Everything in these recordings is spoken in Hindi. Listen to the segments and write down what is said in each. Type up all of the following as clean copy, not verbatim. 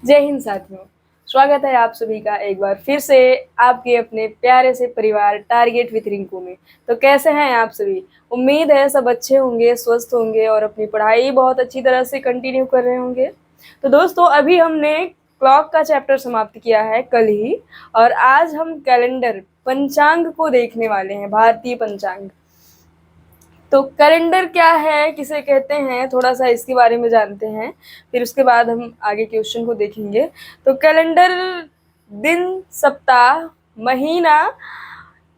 जय हिंद साथियों। स्वागत है आप सभी का एक बार फिर से आपके अपने प्यारे से परिवार टारगेट विथ रिंकू में। तो कैसे हैं आप सभी? उम्मीद है सब अच्छे होंगे, स्वस्थ होंगे और अपनी पढ़ाई बहुत अच्छी तरह से कंटिन्यू कर रहे होंगे। तो दोस्तों, अभी हमने क्लॉक का चैप्टर समाप्त किया है कल ही, और आज हम कैलेंडर पंचांग को देखने वाले हैं, भारतीय पंचांग। तो कैलेंडर क्या है, किसे कहते हैं, थोड़ा सा इसके बारे में जानते हैं, फिर उसके बाद हम आगे क्वेश्चन को देखेंगे। तो कैलेंडर दिन, सप्ताह, महीना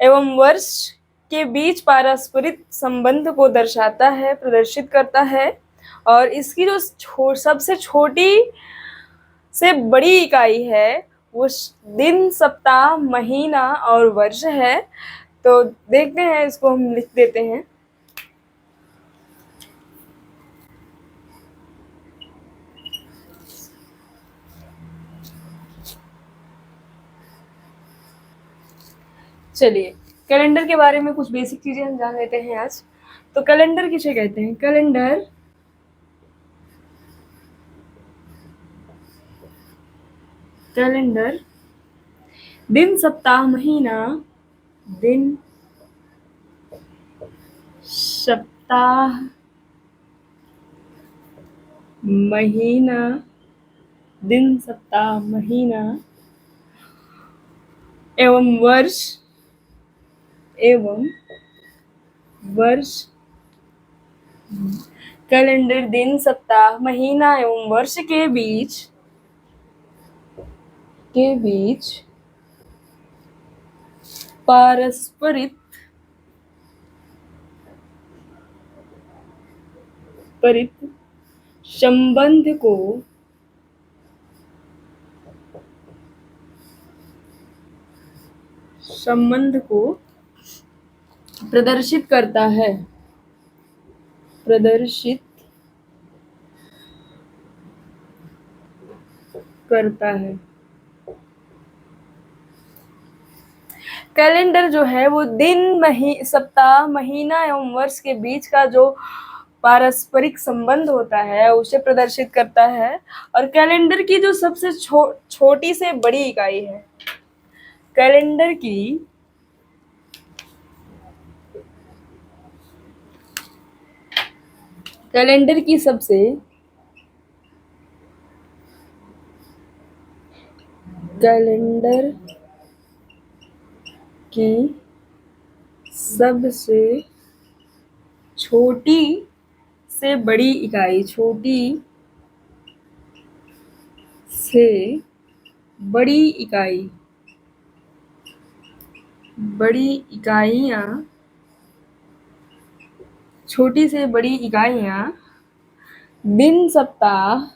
एवं वर्ष के बीच पारस्परिक संबंध को दर्शाता है, प्रदर्शित करता है। और इसकी जो सबसे छोटी से बड़ी इकाई है वो दिन, सप्ताह, महीना और वर्ष है। तो देखते हैं, इसको हम लिख देते हैं। चलिए, कैलेंडर के बारे में कुछ बेसिक चीजें हम जान लेते हैं आज। तो कैलेंडर किसे कहते हैं? कैलेंडर कैलेंडर दिन, सप्ताह, महीना, दिन, सप्ताह, महीना, दिन, सप्ताह, महीना एवं वर्ष कैलेंडर दिन, सप्ताह, महीना एवं वर्ष के बीच पारस्परिक संबंध को प्रदर्शित करता है। कैलेंडर जो है वो दिन, सप्ताह, महीना एवं वर्ष के बीच का जो पारस्परिक संबंध होता है उसे प्रदर्शित करता है। और कैलेंडर की जो सबसे छोटी से बड़ी इकाई है, कैलेंडर की सबसे छोटी से बड़ी इकाई, छोटी से बड़ी इकाइयां दिन, सप्ताह,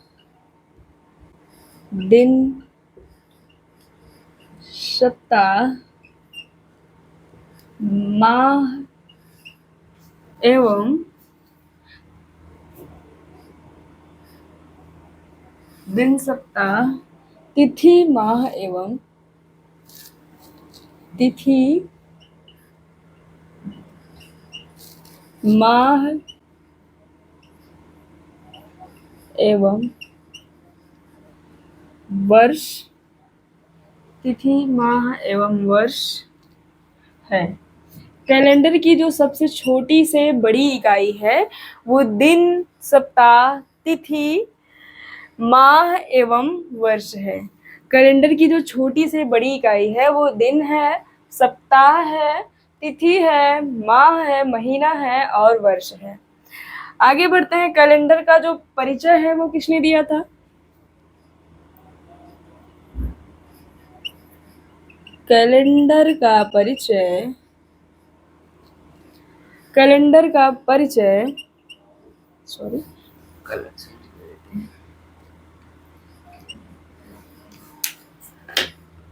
माह एवं दिन, सप्ताह, तिथि, माह एवं वर्ष है। कैलेंडर की जो सबसे छोटी से बड़ी इकाई है वो दिन, सप्ताह, तिथि, माह एवं वर्ष है। कैलेंडर की जो छोटी से बड़ी इकाई है वो दिन है, सप्ताह है, तिथि है, माह है, महीना है और वर्ष है। आगे बढ़ते हैं। कैलेंडर का जो परिचय है वो किसने दिया था? कैलेंडर का परिचय कैलेंडर का परिचय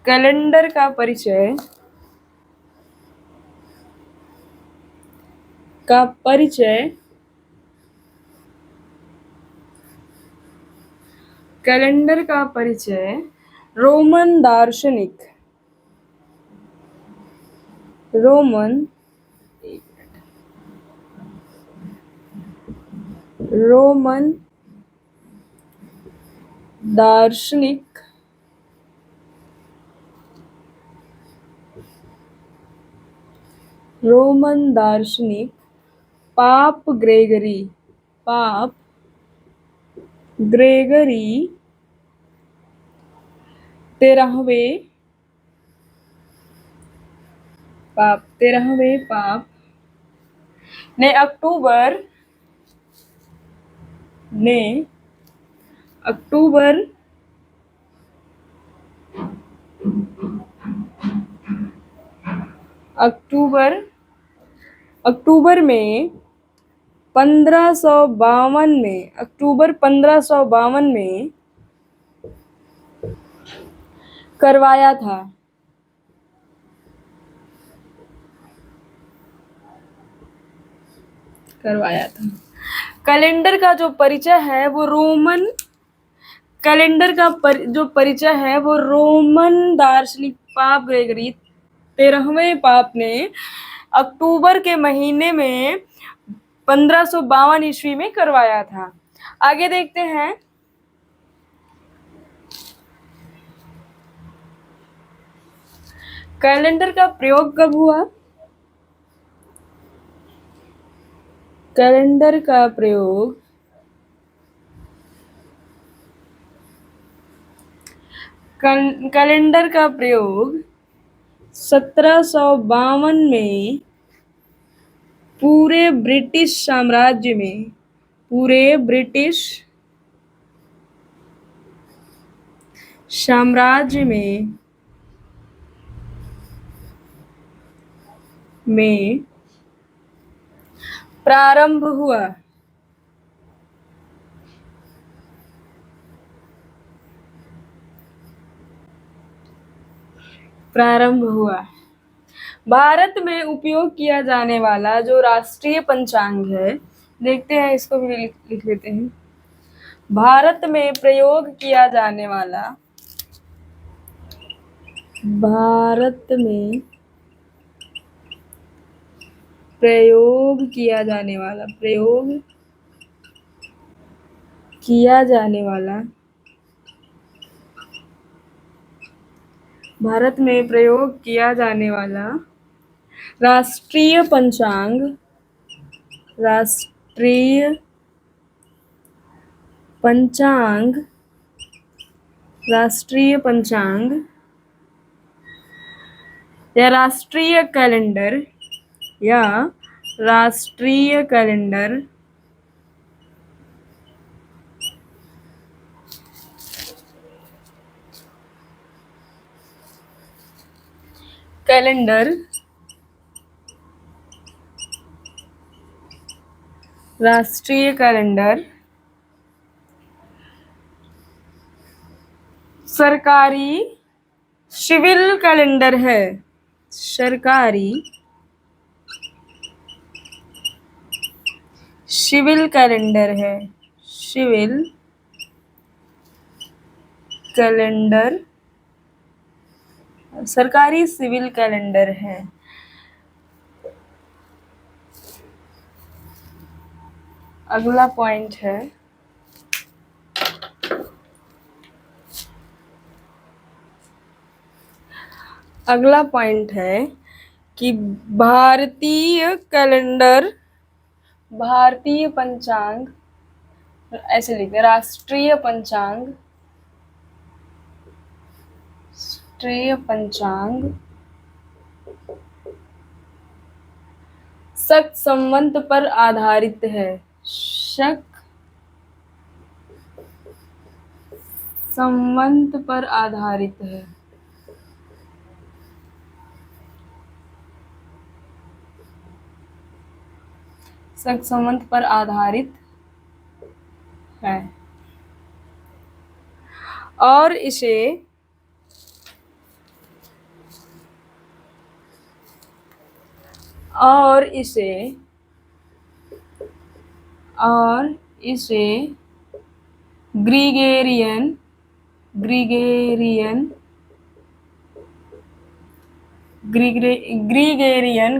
कैलेंडर का परिचय कैलेंडर का परिचय रोमन दार्शनिक रोमन दार्शनिक रोमन दार्शनिक पाप ग्रेगरी 13वें पाप ने अक्टूबर में 1552 में करवाया था। कैलेंडर का जो परिचय है वो रोमन दार्शनिक पाप ग्रेगरी 13वें पाप ने अक्टूबर के महीने में 1552 ईस्वी में करवाया था। आगे देखते हैं। कैलेंडर का प्रयोग कब हुआ? कैलेंडर का प्रयोग कैलेंडर का प्रयोग 1752 में पूरे ब्रिटिश साम्राज्य में प्रारंभ हुआ। भारत में उपयोग किया जाने वाला जो राष्ट्रीय पंचांग है, देखते हैं, इसको भी लिख लेते हैं। भारत में प्रयोग किया जाने वाला भारत में प्रयोग किया जाने वाला राष्ट्रीय पंचांग या राष्ट्रीय कैलेंडर राष्ट्रीय कैलेंडर सरकारी सिविल कैलेंडर है। सरकारी सिविल कैलेंडर है। सरकारी सिविल कैलेंडर है। अगला पॉइंट है कि भारतीय पंचांग, ऐसे लिखते हैं, राष्ट्रीय पंचांग शक संवत पर आधारित है। शक संवत पर आधारित है। शक संवत पर आधारित है और इसे ग्रीगेरियन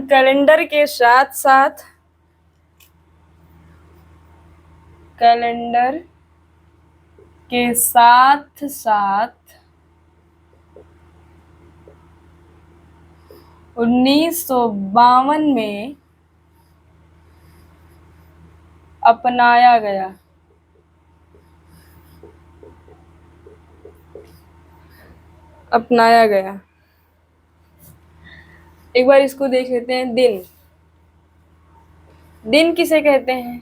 कैलेंडर के साथ कैलेंडर के साथ साथ 1952 में अपनाया गया। अपनाया गया। एक बार इसको देख लेते हैं। दिन, दिन किसे कहते हैं?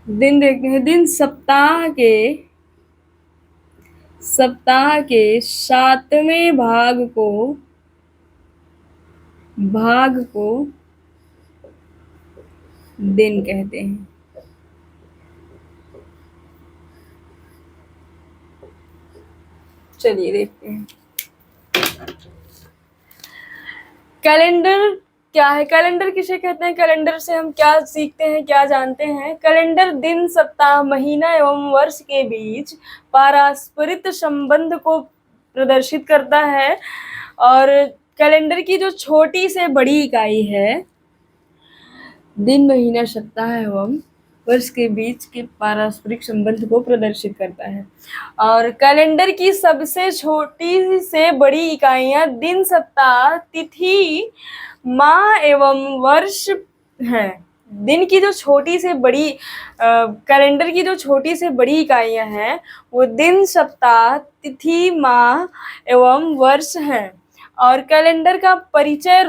दिन देखते हैं। दिन सप्ताह के 7वें भाग को दिन कहते हैं। चलिए देखते हैं। कैलेंडर क्या है? कैलेंडर किसे कहते हैं? कैलेंडर से हम क्या सीखते हैं, क्या जानते हैं? कैलेंडर दिन, सप्ताह, महीना एवं वर्ष के बीच पारस्परिक संबंध को प्रदर्शित करता है। और कैलेंडर की जो छोटी से बड़ी इकाई है, दिन, महीना, सप्ताह एवं वर्ष के बीच के पारस्परिक संबंध को प्रदर्शित करता है। और कैलेंडर की सबसे छोटी से बड़ी इकाइयां दिन, सप्ताह, तिथि, माह एवं वर्ष है। दिन की जो छोटी से बड़ी कैलेंडर की जो छोटी से बड़ी इकाइयां हैं वो दिन, सप्ताह, तिथि, माह एवं वर्ष है। और कैलेंडर का परिचय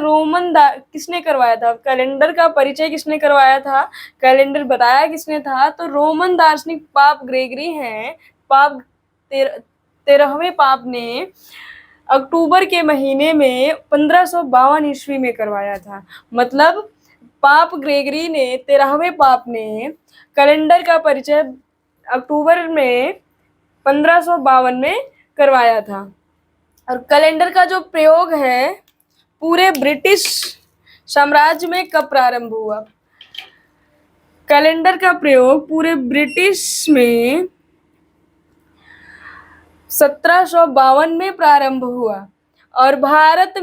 किसने करवाया था? कैलेंडर का परिचय किसने करवाया था? कैलेंडर बताया किसने था? तो रोमन दार्शनिक पाप ग्रेगरी हैं। पाप 13वें पाप ने अक्टूबर के महीने में 1552 ईस्वी में करवाया था। मतलब पाप ग्रेगरी ने 13वें पाप ने कैलेंडर का परिचय अक्टूबर में 1552 में करवाया था। और कैलेंडर का जो प्रयोग है पूरे ब्रिटिश साम्राज्य में कब प्रारंभ हुआ? कैलेंडर का प्रयोग पूरे ब्रिटिश में 1752 में प्रारंभ हुआ। और भारत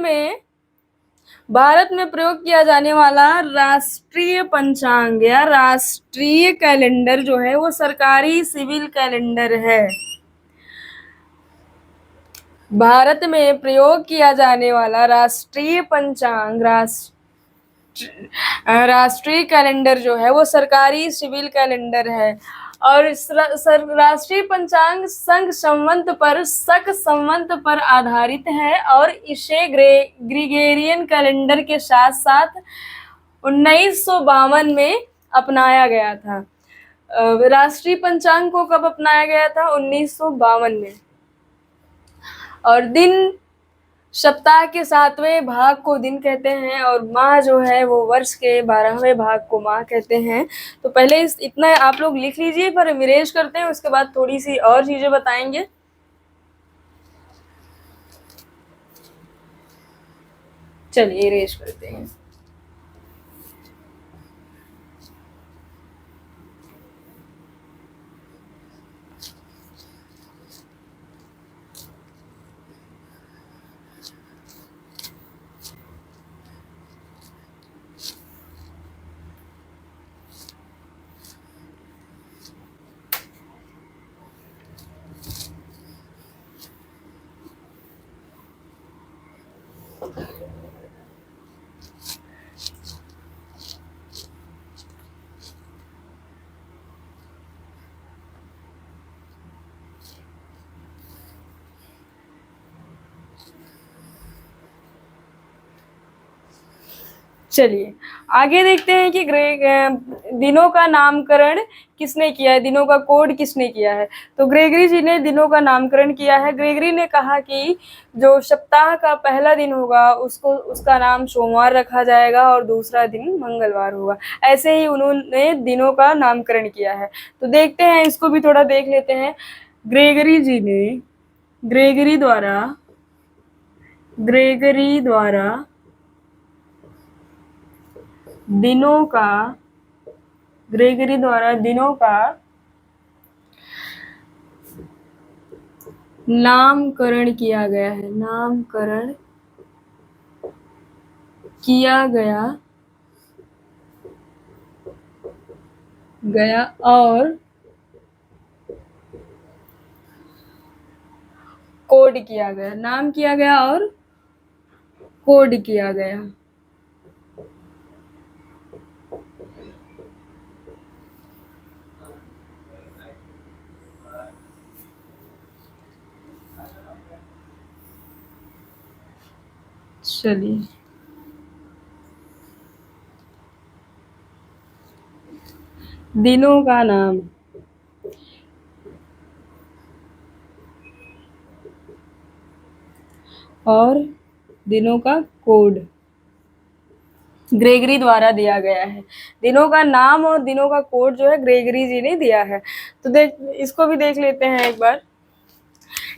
में प्रयोग किया जाने वाला राष्ट्रीय पंचांग या राष्ट्रीय कैलेंडर जो है वो सरकारी सिविल कैलेंडर है। भारत में प्रयोग किया जाने वाला राष्ट्रीय पंचांग राष्ट्रीय कैलेंडर जो है वो सरकारी सिविल कैलेंडर है। और राष्ट्रीय पंचांग शक संवत पर आधारित है और इसे ग्रिगोरियन कैलेंडर के साथ साथ 1952 में अपनाया गया था। राष्ट्रीय पंचांग को कब अपनाया गया था? 1952 में। और दिन, सप्ताह के 7वें भाग को दिन कहते हैं और माह जो है वो वर्ष के 12वें भाग को माह कहते हैं। तो पहले इतना आप लोग लिख लीजिए, पर विरेज करते हैं, उसके बाद थोड़ी सी और चीजें बताएंगे। चलिए इरेज करते हैं। चलिए आगे देखते हैं कि दिनों का नामकरण किसने किया है, दिनों का कोड किसने किया है। तो ग्रेगरी जी ने दिनों का नामकरण किया है। ग्रेगरी ने कहा कि जो सप्ताह का पहला दिन होगा उसका नाम सोमवार रखा जाएगा और दूसरा दिन मंगलवार होगा। ऐसे ही उन्होंने दिनों का नामकरण किया है। तो देखते हैं, इसको भी थोड़ा देख लेते हैं। ग्रेगरी द्वारा दिनों का नामकरण किया गया है। नामकरण किया गया गया और कोड किया गया, नाम किया गया और कोड किया गया। चलिए, दिनों का नाम और दिनों का कोड ग्रेगरी द्वारा दिया गया है। दिनों का नाम और दिनों का कोड जो है ग्रेगरी जी ने दिया है। तो इसको भी देख लेते हैं एक बार।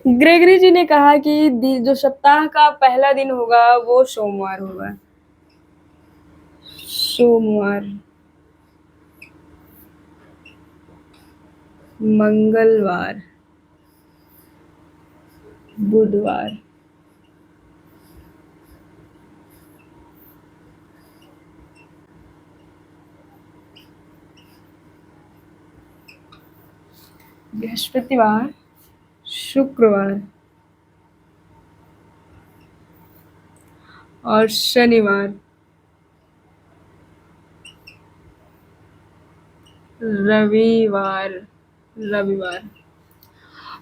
ग्रेगरी जी ने कहा कि जो सप्ताह का पहला दिन होगा वो सोमवार होगा। सोमवार, मंगलवार, बुधवार, बृहस्पतिवार, शुक्रवार और शनिवार, रविवार।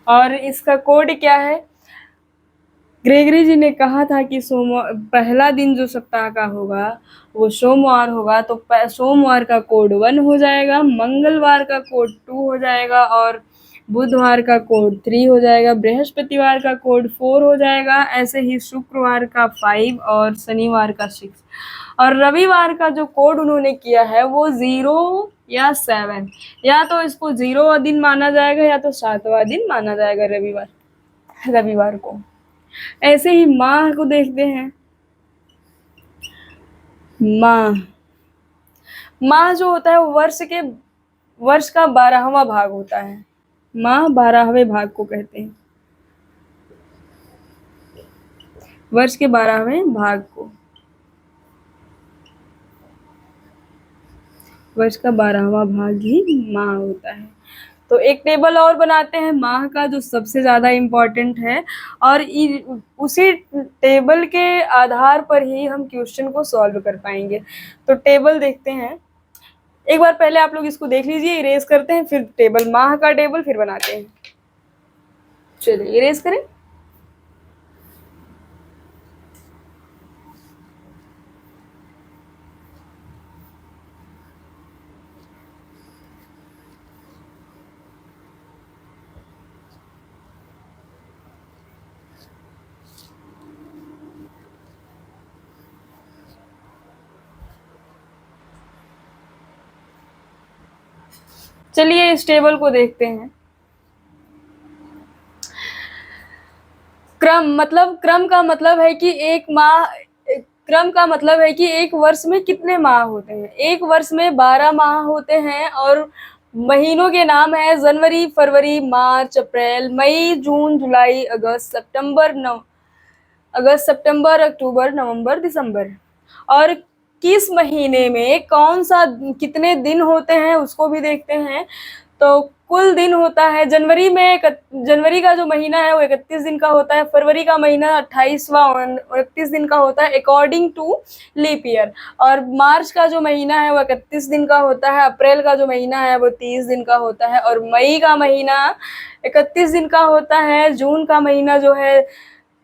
और इसका कोड क्या है? ग्रेगरी जी ने कहा था कि सोमवार पहला दिन जो सप्ताह का होगा वो सोमवार होगा, तो सोमवार का कोड 1 हो जाएगा, मंगलवार का कोड 2 हो जाएगा और बुधवार का कोड 3 हो जाएगा, बृहस्पतिवार का कोड 4 हो जाएगा, ऐसे ही शुक्रवार का 5 और शनिवार का 6। और रविवार का जो कोड उन्होंने किया है वो 0 या 7, या तो इसको 0वां दिन माना जाएगा या तो 7वां दिन माना जाएगा रविवार को। ऐसे ही माह को देखते हैं। माह जो होता है वर्ष का 12वां भाग होता है। माह 12वें भाग को कहते हैं, वर्ष के 12वें भाग को, वर्ष का 12वां भाग ही माह होता है। तो एक टेबल और बनाते हैं माह का जो सबसे ज्यादा इम्पोर्टेंट है, और उसी टेबल के आधार पर ही हम क्वेश्चन को सॉल्व कर पाएंगे। तो टेबल देखते हैं एक बार, पहले आप लोग इसको देख लीजिए, इरेज करते हैं, फिर टेबल माह का टेबल फिर बनाते हैं। चलिए इरेज करें। चलिए इस टेबल को देखते हैं। क्रम का मतलब है कि एक वर्ष में कितने माह होते हैं। एक वर्ष में 12 माह होते हैं और महीनों के नाम है जनवरी, फरवरी, मार्च, अप्रैल, मई, जून, जुलाई, अगस्त, सितंबर, अक्टूबर, नवंबर, दिसंबर। और किस महीने में कितने दिन होते हैं उसको भी देखते हैं। तो कुल दिन होता है जनवरी का जो महीना है वो 31 दिन का होता है, फरवरी का महीना 28वां 29 दिन का होता है अकॉर्डिंग टू लीप ईयर, और मार्च का जो महीना है वो 31 दिन का होता है, अप्रैल का जो महीना है वो 30 दिन का होता है, और मई का महीना 31 दिन का होता है, जून का महीना जो है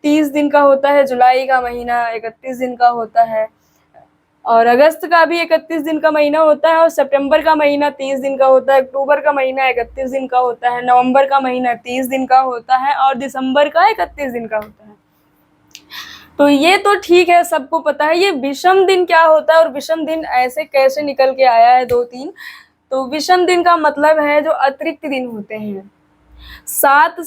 30 दिन का होता है, जुलाई का महीना 31 दिन का होता है, और अगस्त का भी 31 दिन का महीना होता है, और सितंबर का महीना 30 दिन का होता है, अक्टूबर का महीना 31 दिन का होता है, नवंबर का महीना 30 दिन का होता है, और दिसंबर का 31 दिन का होता है। तो ये तो ठीक है, सबको पता है। ये विषम दिन क्या होता है और विषम दिन ऐसे कैसे निकल के आया है 2-3। तो विषम दिन का मतलब है जो अतिरिक्त दिन होते हैं, सात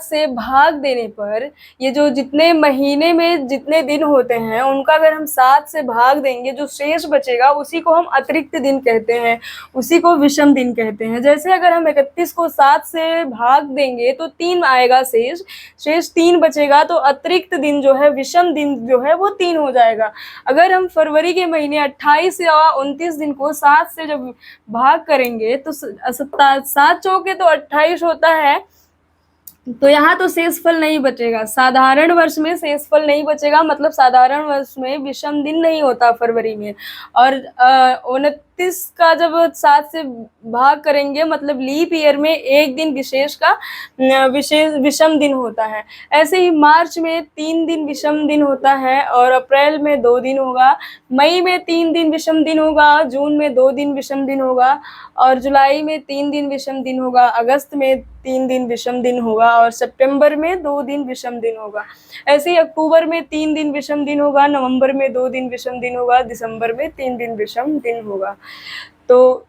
से भाग देने पर ये जो जितने महीने में जितने दिन होते हैं उनका अगर हम 7 से भाग देंगे, जो शेष बचेगा उसी को हम अतिरिक्त दिन कहते हैं, उसी को विषम दिन कहते हैं। जैसे अगर हम 31 को 7 से भाग देंगे तो 3 आएगा शेष 3 बचेगा, तो अतिरिक्त दिन जो है, विषम दिन जो है वो 3 हो जाएगा। अगर हम फरवरी के महीने 28 या 29 दिन को 7 से जब भाग करेंगे तो 7 चौके तो 28 होता है, तो यहाँ तो शेषफल नहीं बचेगा। साधारण वर्ष में शेषफल नहीं बचेगा, मतलब साधारण वर्ष में विषम दिन नहीं होता फरवरी में। और 29 का जब 7 से भाग करेंगे मतलब लीप ईयर में एक दिन विशेष का विषम दिन होता है। ऐसे ही मार्च में 3 दिन विषम दिन होता है, और अप्रैल में 2 दिन होगा, मई में 3 दिन विषम दिन होगा, जून में 2 दिन विषम दिन होगा, और जुलाई में 3 दिन विषम दिन होगा, अगस्त में 3 दिन विषम दिन होगा, और सितंबर में 2 दिन विषम दिन होगा। ऐसे ही अक्टूबर में 3 दिन विषम दिन होगा, नवंबर में 2 दिन विषम दिन होगा, दिसंबर में 3 दिन विषम दिन होगा। तो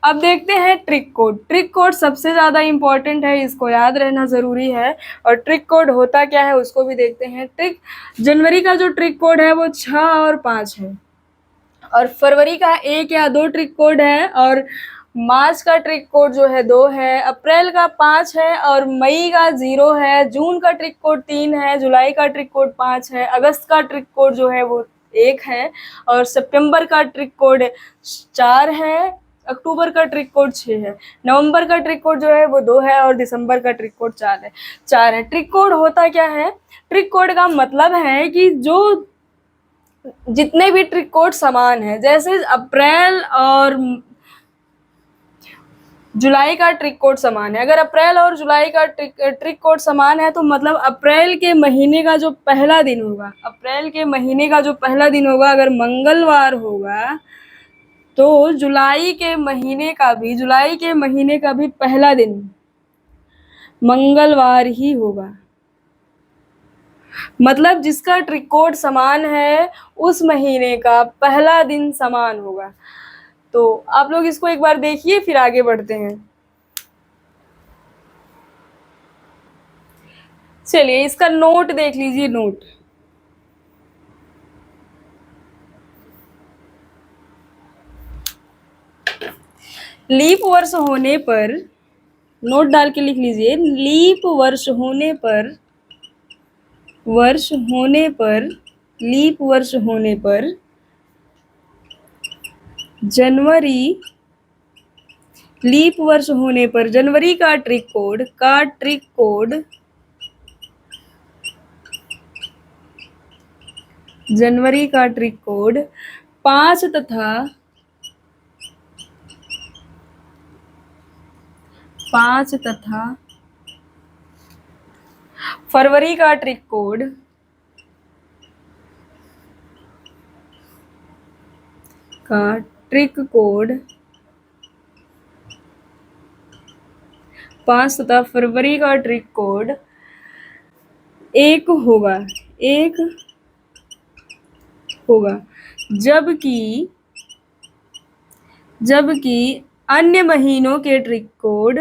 अब देखते हैं ट्रिक कोड। ट्रिक कोड सबसे ज़्यादा इम्पॉर्टेंट है, इसको याद रहना ज़रूरी है। और ट्रिक कोड होता क्या है उसको भी देखते हैं। जनवरी का जो ट्रिक कोड है वो 6 और 5 है, और फरवरी का 1 या 2 ट्रिक कोड है, और मार्च का ट्रिक कोड जो है 2 है, अप्रैल का 5 है, और मई का 0 है, जून का ट्रिक कोड 3 है, जुलाई का ट्रिक कोड 5 है, अगस्त का ट्रिक कोड जो है वो 1 है, और सितंबर का ट्रिक कोड 4 है, अक्टूबर का ट्रिक कोड 6 है, नवंबर का ट्रिक कोड जो है वो 2 है, और दिसंबर का ट्रिक कोड 4 है। ट्रिक कोड होता क्या है? ट्रिक कोड का मतलब है कि जो जितने भी ट्रिक कोड समान है, जैसे अप्रैल और जुलाई का ट्रिक कोड समान है। अगर अप्रैल और जुलाई का ट्रिक कोड समान है तो मतलब अप्रैल के महीने का जो पहला दिन होगा, अगर मंगलवार होगा तो जुलाई के महीने का भी पहला दिन मंगलवार ही होगा। मतलब जिसका ट्रिक कोड समान है उस महीने का पहला दिन समान होगा। तो आप लोग इसको एक बार देखिए, फिर आगे बढ़ते हैं। चलिए इसका नोट देख लीजिए। नोट, लीप वर्ष होने पर, नोट डाल के लिख लीजिए, लीप वर्ष होने पर लीप वर्ष होने पर जनवरी का ट्रिक कोड जनवरी का ट्रिक कोड 5 तथा फरवरी का ट्रिक कोड 5 तथा फरवरी का ट्रिक कोड 1 होगा, जबकि अन्य महीनों के ट्रिक कोड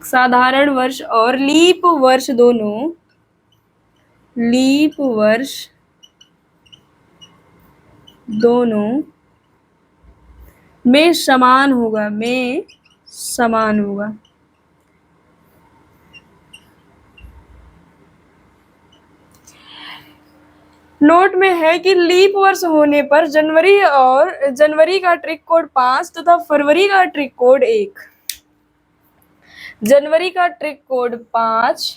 साधारण वर्ष और लीप वर्ष दोनों में समान होगा। नोट में है कि लीप वर्ष होने पर जनवरी का ट्रिक कोड 5 तथा फरवरी का ट्रिक कोड 1। जनवरी का ट्रिक कोड 5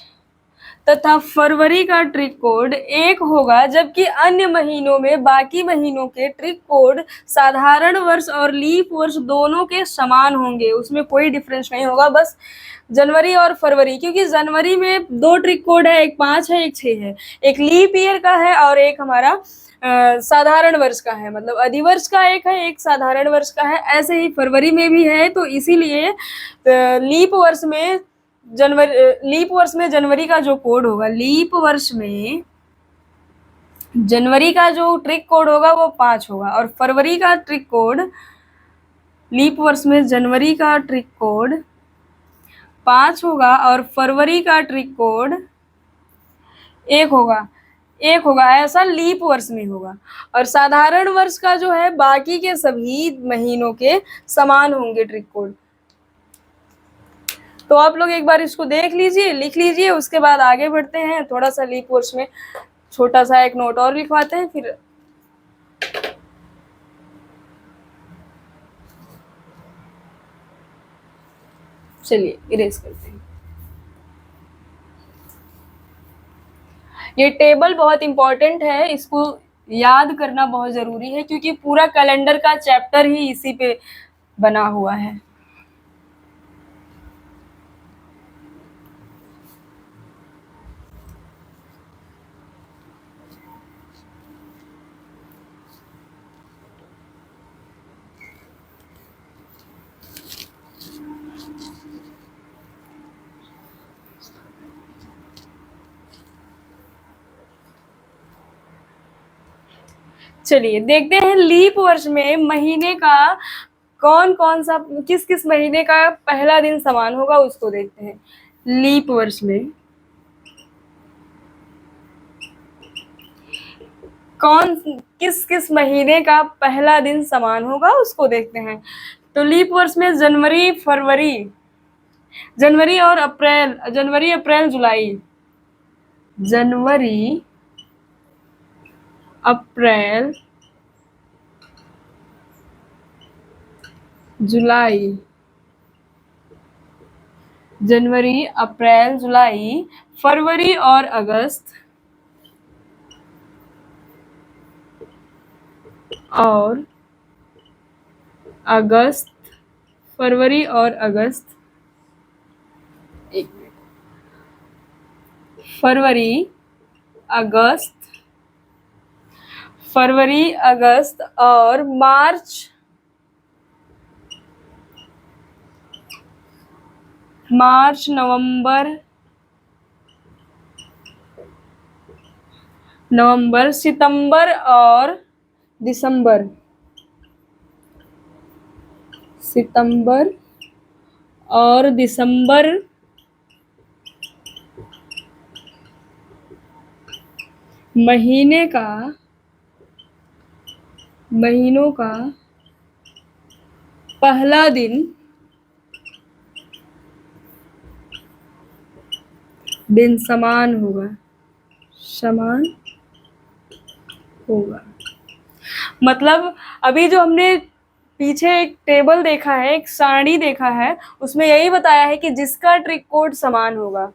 तथा फरवरी का ट्रिक कोड 1 होगा, जबकि अन्य महीनों में बाकी महीनों के ट्रिक कोड साधारण वर्ष और लीप वर्ष दोनों के समान होंगे, उसमें कोई डिफरेंस नहीं होगा, बस जनवरी और फरवरी, क्योंकि जनवरी में 2 ट्रिक कोड है, एक 5 है, एक 6 है, एक लीप ईयर का है और एक हमारा साधारण वर्ष का है, मतलब अधिवर्ष का एक है, एक साधारण वर्ष का है। ऐसे ही फरवरी में भी है, तो इसीलिए लीप वर्ष में जनवरी का जो कोड होगा, लीप वर्ष में जनवरी का जो ट्रिक कोड होगा वो 5 होगा, और फरवरी का ट्रिक कोड, लीप वर्ष में जनवरी का ट्रिक कोड 5 होगा और फरवरी का ट्रिक कोड 1 होगा, ऐसा लीप वर्ष में होगा। और साधारण वर्ष का जो है बाकी के सभी महीनों के समान होंगे ट्रिक कोड। तो आप लोग एक बार इसको देख लीजिए, लिख लीजिए, उसके बाद आगे बढ़ते हैं। थोड़ा सा लीप वर्ष में छोटा सा एक नोट और लिखवाते हैं, फिर चलिए इरेज करते हैं। ये टेबल बहुत इंपॉर्टेंट है, इसको याद करना बहुत जरूरी है, क्योंकि पूरा कैलेंडर का चैप्टर ही इसी पे बना हुआ है। चलिए देखते हैं लीप वर्ष में महीने का कौन कौन सा, किस किस महीने का पहला दिन समान होगा, उसको देखते हैं। लीप वर्ष में किस किस महीने का पहला दिन समान होगा, उसको देखते हैं। तो लीप वर्ष में जनवरी और अप्रैल, जनवरी अप्रैल जुलाई, जनवरी अप्रैल जुलाई, जनवरी अप्रैल जुलाई, फरवरी और अगस्त, और अगस्त, फरवरी और अगस्त, एक मिनट, फरवरी अगस्त और मार्च नवंबर, सितंबर और दिसंबर, महीनों का पहला दिन समान होगा। मतलब अभी जो हमने पीछे एक टेबल देखा है, एक सारणी देखा है, उसमें यही बताया है कि जिसका ट्रिक कोड समान होगा,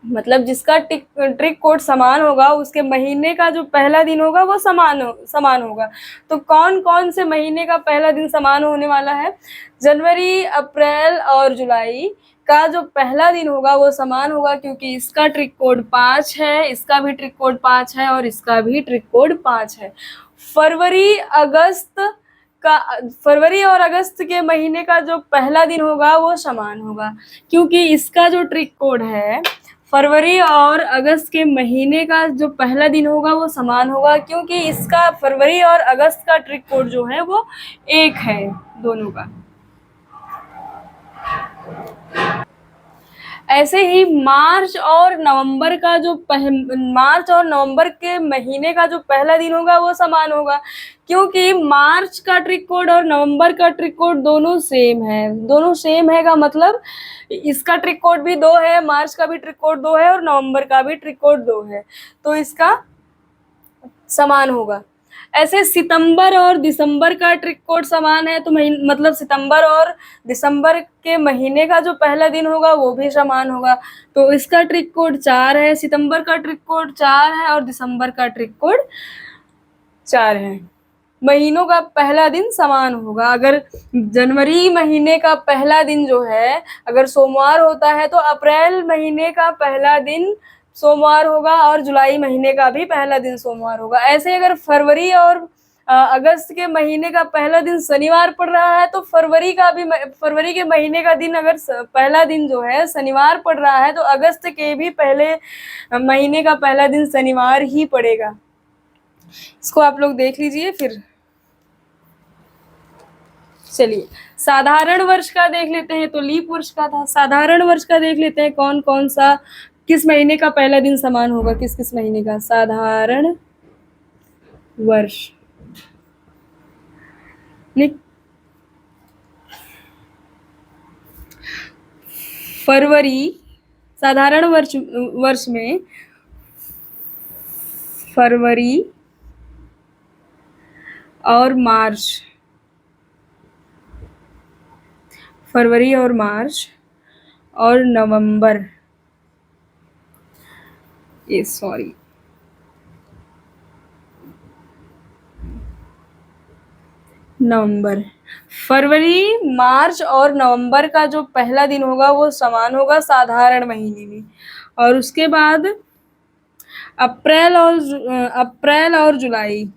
मतलब जिसका ट्रिक कोड समान होगा, उसके महीने का जो पहला दिन होगा वो समान होगा। तो कौन कौन से महीने का पहला दिन समान होने वाला है? जनवरी, अप्रैल और जुलाई का जो पहला दिन होगा वो समान होगा, क्योंकि इसका ट्रिक कोड 5 है, इसका भी ट्रिक कोड 5 है और इसका भी ट्रिक कोड 5 है। फरवरी और अगस्त के महीने का जो पहला दिन होगा वो समान होगा, क्योंकि इसका जो ट्रिक कोड है फरवरी और अगस्त के महीने का जो पहला दिन होगा वो समान होगा, क्योंकि इसका फरवरी और अगस्त का ट्रिक कोड जो है वो एक है दोनों का। ऐसे ही मार्च और नवंबर के महीने का जो पहला दिन होगा वो समान होगा, क्योंकि मार्च का ट्रिक कोड और नवंबर का ट्रिक कोड दोनों सेम है का मतलब इसका ट्रिक कोड भी 2 है, मार्च का भी ट्रिक कोड 2 है और नवंबर का भी ट्रिक कोड 2 है, तो इसका समान होगा। ऐसे सितंबर और दिसंबर का ट्रिक कोड समान है, तो मतलब सितंबर और दिसंबर के महीने का जो पहला दिन होगा वो भी समान होगा। तो इसका ट्रिक कोड 4 है, सितंबर का ट्रिक कोड 4 है और दिसंबर का ट्रिक कोड 4 है। महीनों का पहला दिन समान होगा। अगर जनवरी महीने का पहला दिन जो है अगर सोमवार होता है तो अप्रैल महीने का पहला दिन सोमवार होगा और जुलाई महीने का भी पहला दिन सोमवार होगा। ऐसे अगर फरवरी और अगस्त के महीने का पहला दिन शनिवार पड़ रहा है तो फरवरी के महीने का दिन अगर पहला दिन जो है शनिवार पड़ रहा है तो अगस्त के भी पहले महीने का पहला दिन शनिवार ही पड़ेगा। इसको आप लोग देख लीजिए। फिर चलिए साधारण वर्ष का देख लेते हैं, तो लीप वर्ष का था। साधारण वर्ष का देख लेते हैं कौन कौन सा किस महीने का पहला दिन समान होगा, किस किस महीने का। साधारण वर्ष फरवरी, साधारण वर्ष में फरवरी और मार्च, फरवरी और मार्च और नवंबर, ये सॉरी नवंबर, फरवरी मार्च और नवंबर का जो पहला दिन होगा वो समान होगा साधारण महीने में। और उसके बाद अप्रैल और जुलाई,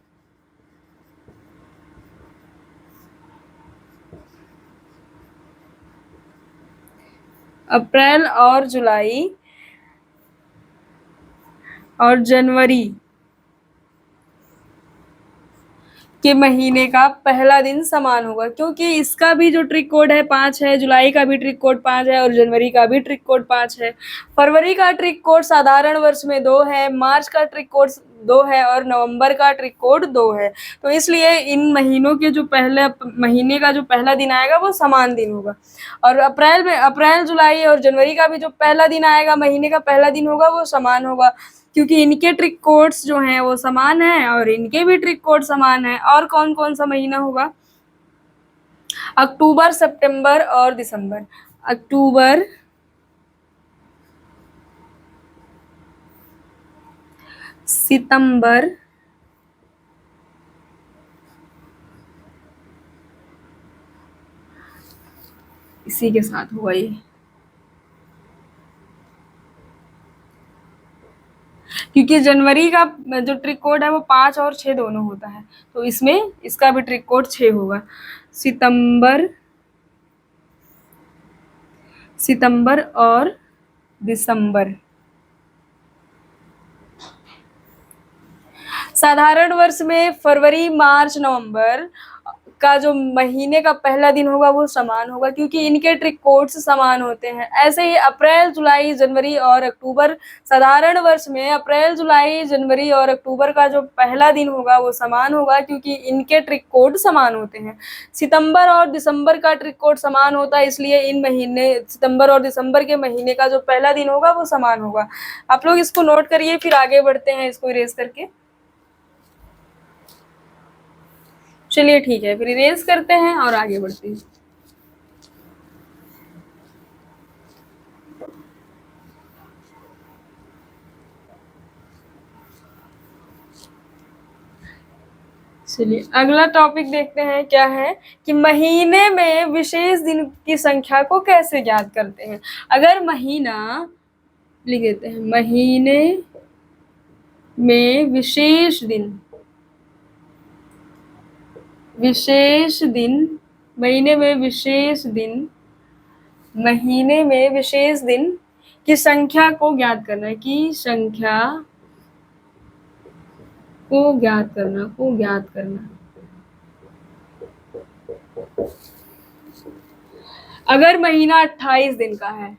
अप्रैल और जुलाई और जनवरी के महीने का पहला दिन समान होगा, क्योंकि इसका भी जो ट्रिक कोड है 5 है, जुलाई का भी ट्रिक कोड 5 है और जनवरी का भी ट्रिक कोड 5 है। फरवरी का ट्रिक कोड साधारण वर्ष में 2 है, मार्च का ट्रिक कोड 2 है और नवंबर का ट्रिक कोड 2 है। तो इसलिए इन महीनों के जो पहले महीने का जो पहला दिन आएगा वो समान दिन होगा। और अप्रैल जुलाई और जनवरी का भी जो पहला दिन आएगा महीने का पहला दिन होगा वो समान होगा, क्योंकि इनके ट्रिक कोड्स जो हैं वो समान है और इनके भी ट्रिक कोड समान है। और कौन कौन सा महीना होगा, अक्टूबर, सितंबर और दिसंबर। अक्टूबर, सितंबर, इसी के साथ हुआ ये, क्योंकि जनवरी का जो ट्रिक कोड है वो 5 और 6 दोनों होता है, तो इसमें इसका भी ट्रिक कोड 6 होगा। सितंबर, सितंबर और दिसंबर। साधारण वर्ष में फरवरी मार्च नवंबर का जो महीने का पहला दिन होगा वो समान होगा, क्योंकि इनके ट्रिक कोड्स समान होते हैं। ऐसे ही अप्रैल जुलाई जनवरी और अक्टूबर, साधारण वर्ष में अप्रैल जुलाई जनवरी और अक्टूबर का जो पहला दिन होगा वो समान होगा, क्योंकि इनके ट्रिक कोड समान होते हैं। सितंबर और दिसंबर का ट्रिक कोड समान होता है, इसलिए इन महीने सितंबर और दिसंबर के महीने का जो पहला दिन होगा वो समान होगा। आप लोग इसको नोट करिए, फिर आगे बढ़ते हैं इसको इरेज करके। चलिए ठीक है, फिर इरेज करते हैं और आगे बढ़ते हैं। चलिए अगला टॉपिक देखते हैं क्या है कि महीने में विशेष दिन की संख्या को कैसे ज्ञात करते हैं। अगर महीना लिख देते हैं, महीने में विशेष दिन, विशेष दिन, महीने में विशेष दिन, महीने में विशेष दिन की संख्या को ज्ञात करना, की संख्या को ज्ञात करना, को ज्ञात करना। अगर महीना 28 दिन का है,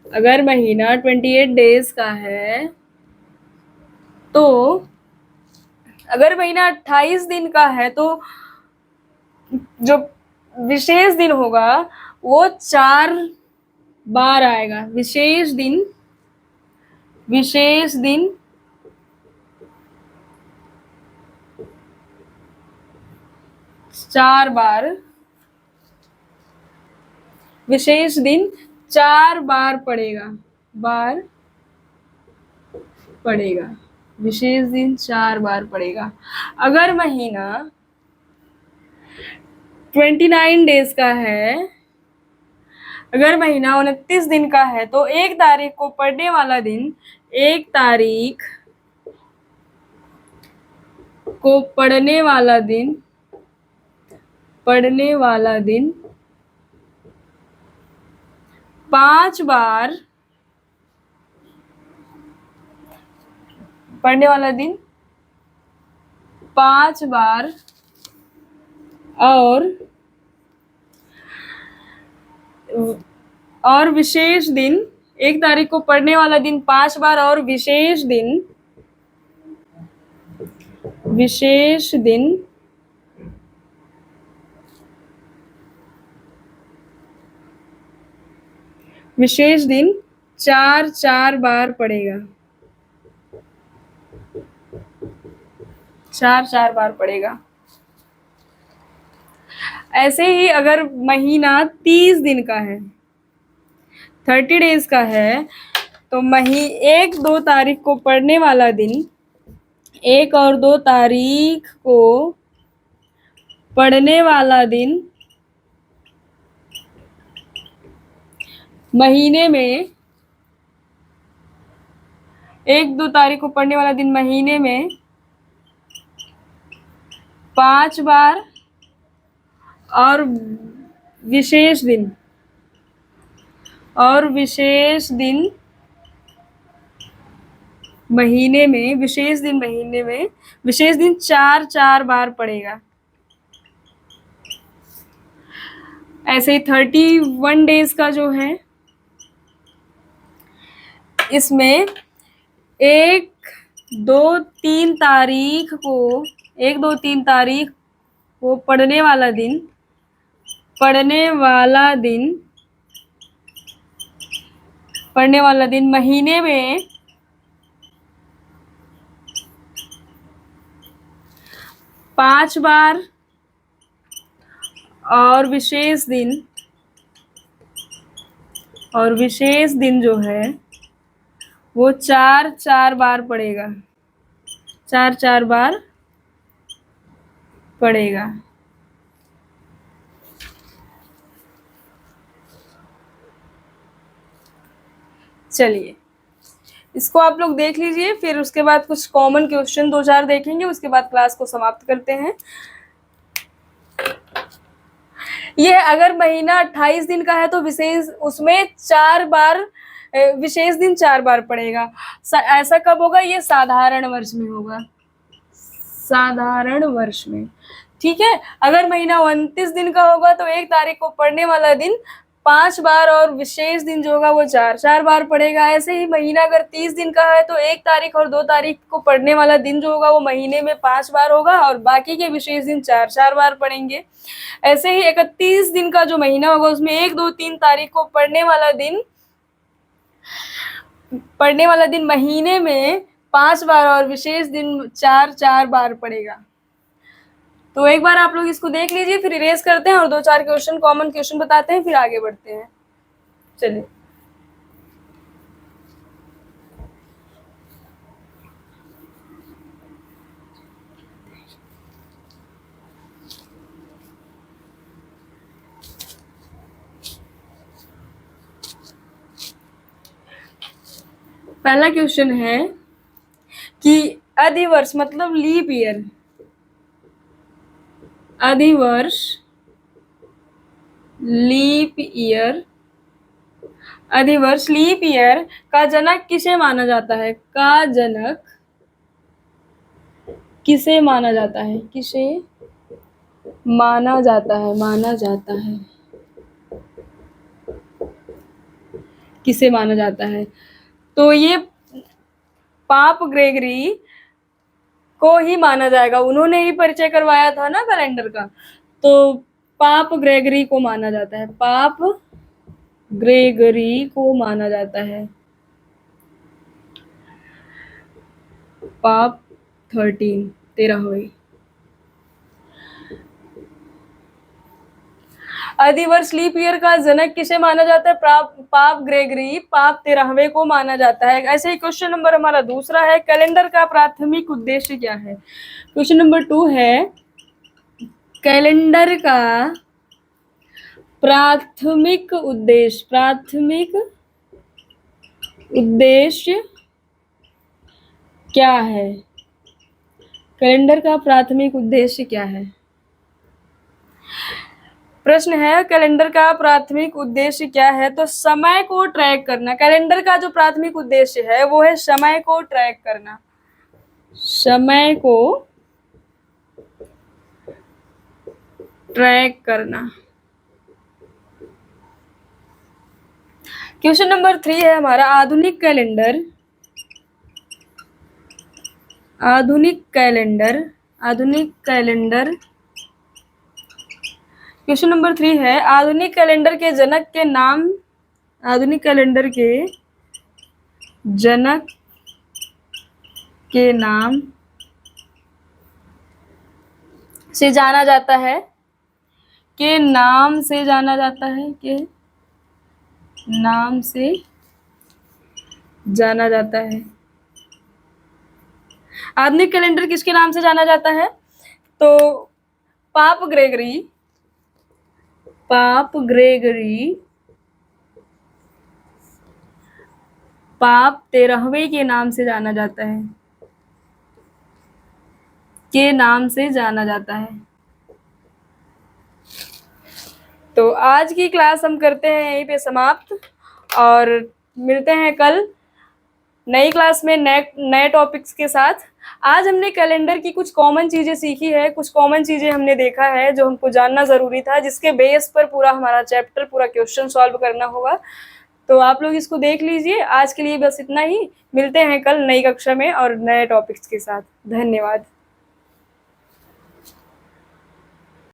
अगर महीना 28 डेज का है, तो अगर महीना 28 दिन का है तो जो विशेष दिन होगा वो 4 बार आएगा। विशेष दिन, विशेष दिन 4 बार, विशेष दिन 4 बार पड़ेगा, बार पड़ेगा, विशेष दिन 4 बार पड़ेगा। अगर महीना 29 डेज का है, अगर महीना 29 दिन का है तो 1 तारीख को पड़ने वाला दिन, 1 तारीख को पड़ने वाला दिन, पड़ने वाला दिन 5 बार, पड़ने वाला दिन 5 बार और विशेष दिन, 1 तारीख को पड़ने वाला दिन 5 बार और विशेष दिन, विशेष दिन विशेष दिन 4 बार पड़ेगा, 4 बार पड़ेगा। ऐसे ही अगर महीना 30 दिन का है, 30 डेज का है, तो 1-2 तारीख को पड़ने वाला दिन, 1 और 2 तारीख को पड़ने वाला दिन महीने में, 1-2 तारीख को पड़ने वाला दिन महीने में 5 बार और विशेष दिन, और विशेष दिन महीने में, विशेष दिन महीने में, विशेष दिन 4 बार पड़ेगा। ऐसे ही 31 डेज का जो है, इसमें 1-2-3 तारीख को, 1-2-3 तारीख को पड़ने वाला दिन, पड़ने वाला दिन, पड़ने वाला दिन महीने में 5 बार और विशेष दिन, और विशेष दिन जो है वो 4 बार पड़ेगा, 4 बार पड़ेगा। चलिए, इसको आप लोग देख लीजिए, फिर उसके बाद कुछ कॉमन क्वेश्चन 2-4 देखेंगे, उसके बाद क्लास को समाप्त करते हैं। ये अगर महीना 28 दिन का है तो विशेष उसमें 4 बार, विशेष दिन 4 बार पड़ेगा। ऐसा कब होगा? ये साधारण वर्ष में होगा, साधारण वर्ष में। ठीक है। अगर महीना 29 दिन का होगा तो 1 तारीख को पड़ने वाला दिन 5 बार और विशेष दिन जो होगा वो 4 बार पड़ेगा। ऐसे ही महीना अगर 30 दिन का है तो 1 तारीख और 2 तारीख को पड़ने वाला दिन जो होगा वो महीने में 5 बार होगा और बाकी के विशेष दिन 4 बार पड़ेंगे। ऐसे ही 31 दिन का जो महीना होगा उसमें 1, 2, 3 तारीख को पड़ने वाला दिन महीने में 5 बार और विशेष दिन 4 बार पड़ेगा। तो एक बार आप लोग इसको देख लीजिए, फिर इरेज करते हैं और 2-4 क्वेश्चन, कॉमन क्वेश्चन बताते हैं, फिर आगे बढ़ते हैं। चलिए, पहला क्वेश्चन है कि अधिवर्ष मतलब लीप ईयर, अधिवर्ष लीप ईयर, अधिवर्ष लीप ईयर का जनक किसे माना जाता है? का जनक किसे माना जाता है? किसे माना जाता है? माना जाता है, किसे माना जाता है? तो ये पाप ग्रेगरी को ही माना जाएगा, उन्होंने ही परिचय करवाया था ना कैलेंडर का, तो पाप ग्रेगरी को माना जाता है, पाप ग्रेगरी को माना जाता है। पाप 13 हुई। अधिवर्ष लीप ईयर का जनक किसे माना जाता है? पाप ग्रेगरी, पाप 13वें को माना जाता है। ऐसे ही क्वेश्चन नंबर हमारा दूसरा है, कैलेंडर का प्राथमिक उद्देश्य क्या है? क्वेश्चन नंबर 2 है, कैलेंडर का प्राथमिक उद्देश्य क्या है? कैलेंडर का प्राथमिक उद्देश्य क्या है? प्रश्न है, कैलेंडर का प्राथमिक उद्देश्य क्या है? तो समय को ट्रैक करना। कैलेंडर का जो प्राथमिक उद्देश्य है वो है समय को ट्रैक करना, समय को ट्रैक करना। क्वेश्चन नंबर 3 है हमारा, आधुनिक कैलेंडर क्वेश्चन नंबर 3 है, आधुनिक कैलेंडर के जनक के नाम से जाना जाता है, के नाम से जाना जाता है। आधुनिक कैलेंडर किसके नाम से जाना जाता है? तो पाप ग्रेगरी पाप 13वें के नाम से जाना जाता है, तो आज की क्लास हम करते हैं यहीं पे समाप्त और मिलते हैं कल नई क्लास में नए टॉपिक्स के साथ। आज हमने कैलेंडर की कुछ कॉमन चीज़ें सीखी है, कुछ कॉमन चीज़ें हमने देखा है जो हमको जानना ज़रूरी था, जिसके बेस पर पूरा हमारा चैप्टर, पूरा क्वेश्चन सॉल्व करना होगा। तो आप लोग इसको देख लीजिए। आज के लिए बस इतना ही, मिलते हैं कल नई कक्षा में और नए टॉपिक्स के साथ। धन्यवाद।